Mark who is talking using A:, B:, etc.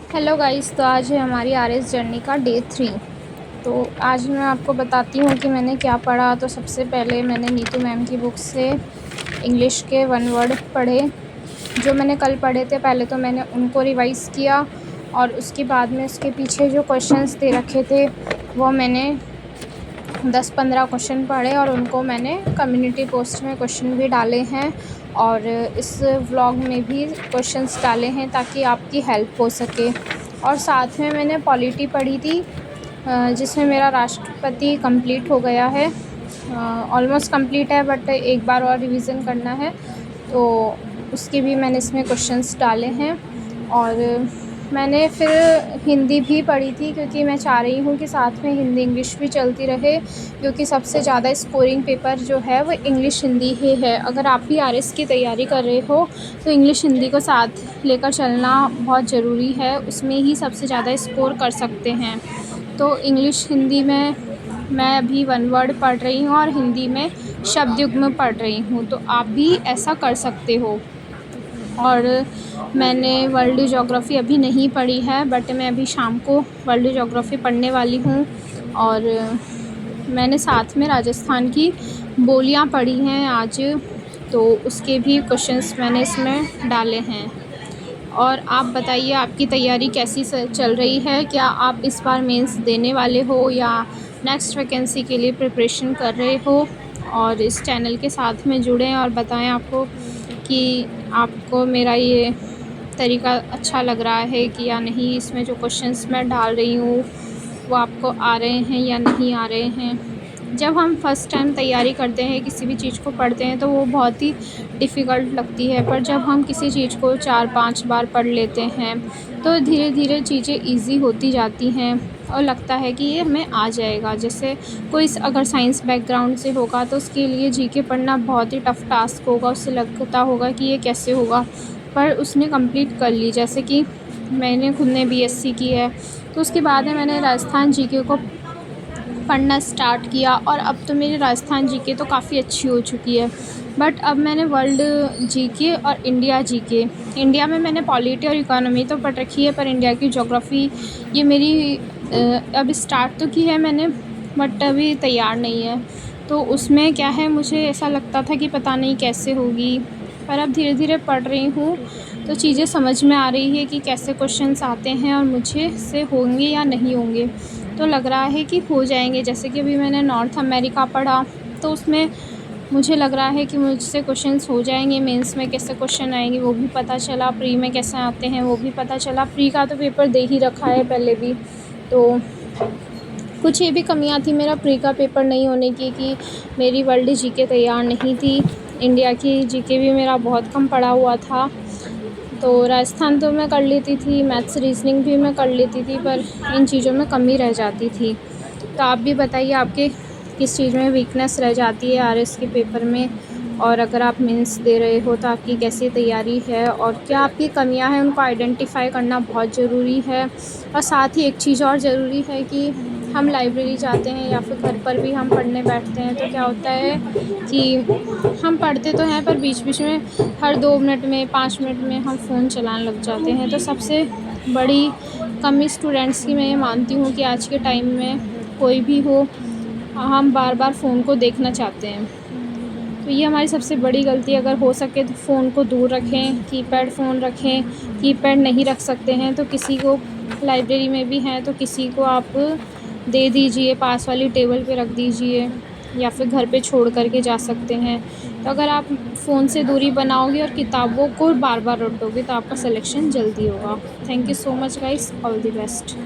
A: Hello guys, तो आज है हमारी आरएस जर्नी का डे 3। तो आज मैं आपको बताती हूँ कि मैंने क्या पढ़ा। तो सबसे पहले मैंने नीतू मैम की बुक से इंग्लिश के 1 वर्ड पढ़े। जो मैंने कल पढ़े थे, पहले तो मैंने उनको रिवाइज़ किया और उसके बाद में उसके पीछे जो क्वेश्चंस दे रखे थे वो मैंने 10-15 क्वेश्चन पढ़े और उनको मैंने कम्युनिटी पोस्ट में क्वेश्चन भी डाले हैं और इस व्लॉग में भी क्वेश्चंस डाले हैं ताकि आपकी हेल्प हो सके। और साथ में मैंने पॉलिटी पढ़ी थी, जिसमें मेरा राष्ट्रपति कंप्लीट हो गया है, ऑलमोस्ट कंप्लीट है, बट एक बार और रिवीज़न करना है, तो उसके भी मैंने इसमें क्वेश्चंस डाले हैं। और मैंने फिर हिंदी भी पढ़ी थी क्योंकि मैं चाह रही हूँ कि साथ में हिंदी इंग्लिश भी चलती रहे, क्योंकि सबसे ज़्यादा स्कोरिंग पेपर जो है वो इंग्लिश हिंदी ही है। अगर आप भी आरएस की तैयारी कर रहे हो तो इंग्लिश हिंदी को साथ लेकर चलना बहुत ज़रूरी है, उसमें ही सबसे ज़्यादा स्कोर कर सकते हैं। तो इंग्लिश हिंदी में मैं अभी 1 वर्ड पढ़ रही हूँ और हिंदी में शब्द युग्म पढ़ रही हूँ, तो आप भी ऐसा कर सकते हो। और मैंने वर्ल्ड ज्योग्राफ़ी अभी नहीं पढ़ी है, बट मैं अभी शाम को वर्ल्ड ज्योग्राफ़ी पढ़ने वाली हूँ। और मैंने साथ में राजस्थान की बोलियां पढ़ी हैं आज, तो उसके भी क्वेश्चंस मैंने इसमें डाले हैं। और आप बताइए, आपकी तैयारी कैसी चल रही है? क्या आप इस बार मेंस देने वाले हो या नेक्स्ट वैकेंसी के लिए प्रिपरेशन कर रहे हो? और इस चैनल के साथ में जुड़ें और बताएं आपको कि आपको मेरा ये तरीका अच्छा लग रहा है कि या नहीं, इसमें जो क्वेश्चंस मैं डाल रही हूँ वो आपको आ रहे हैं या नहीं आ रहे हैं। जब हम फर्स्ट टाइम तैयारी करते हैं, किसी भी चीज़ को पढ़ते हैं, तो वो बहुत ही डिफ़िकल्ट लगती है, पर जब हम किसी चीज़ को 4-5 बार पढ़ लेते हैं तो धीरे धीरे चीज़ें ईज़ी होती जाती हैं और लगता है कि ये हमें आ जाएगा। जैसे कोई अगर साइंस बैकग्राउंड से होगा तो उसके लिए जीके पढ़ना बहुत ही टफ़ टास्क होगा, उससे लगता होगा कि ये कैसे होगा, पर उसने कंप्लीट कर ली। जैसे कि मैंने खुद ने बीएससी की है, तो उसके बाद में मैंने राजस्थान जीके को पढ़ना स्टार्ट किया और अब तो मेरी राजस्थान जीके तो काफ़ी अच्छी हो चुकी है। बट अब मैंने वर्ल्ड जीके और इंडिया जीके, इंडिया में मैंने पॉलिटी और इकोनॉमी तो पढ़ रखी है, पर इंडिया की ज्योग्राफ़ी ये मेरी अब स्टार्ट तो की है मैंने, बट अभी तैयार नहीं है। तो उसमें क्या है, मुझे ऐसा लगता था कि पता नहीं कैसे होगी, पर अब धीरे धीरे पढ़ रही हूँ तो चीज़ें समझ में आ रही है कि कैसे क्वेश्चंस आते हैं और मुझे से होंगे या नहीं होंगे। तो लग रहा है कि हो जाएंगे। जैसे कि अभी मैंने नॉर्थ अमेरिका पढ़ा, तो उसमें मुझे लग रहा है कि मुझसे क्वेश्चंस हो जाएंगे। मेंस में कैसे क्वेश्चन आएंगे वो भी पता चला, प्री में कैसे आते हैं वो भी पता चला। प्री का तो पेपर दे ही रखा है पहले भी, तो कुछ ये भी कमियां थी मेरा प्री का पेपर नहीं होने की कि मेरी वर्ल्ड जीके तैयार नहीं थी। इंडिया की जीके भी मेरा बहुत कम पढ़ा हुआ था। तो राजस्थान तो मैं कर लेती थी, मैथ्स रीजनिंग भी मैं कर लेती थी, पर इन चीज़ों में कमी रह जाती थी। तो आप भी बताइए, आपके किस चीज़ में वीकनेस रह जाती है आरएस के पेपर में, और अगर आप मेंस दे रहे हो तो आपकी कैसी तैयारी है और क्या आपकी कमियां हैं, उनको आइडेंटिफाई करना बहुत ज़रूरी है। और साथ ही एक चीज़ और ज़रूरी है कि हम लाइब्रेरी जाते हैं या फिर घर पर भी हम पढ़ने बैठते हैं, तो क्या होता है कि हम पढ़ते तो हैं पर बीच बीच में हर 2 मिनट में 5 मिनट में हम फ़ोन चलाने लग जाते हैं। तो सबसे बड़ी कमी स्टूडेंट्स की मैं ये मानती हूँ कि आज के टाइम में कोई भी हो, हम बार बार फ़ोन को देखना चाहते हैं। तो ये हमारी सबसे बड़ी गलती है। अगर हो सके तो फ़ोन को दूर रखें, कीपैड फ़ोन रखें। कीपैड नहीं रख सकते हैं तो किसी को, लाइब्रेरी में भी हैं तो किसी को आप दे दीजिए, पास वाली टेबल पे रख दीजिए या फिर घर पे छोड़ कर के जा सकते हैं। तो अगर आप फ़ोन से दूरी बनाओगे और किताबों को बार बार रटोगे तो आपका सिलेक्शन जल्दी होगा। Thank you so much guys, all the best.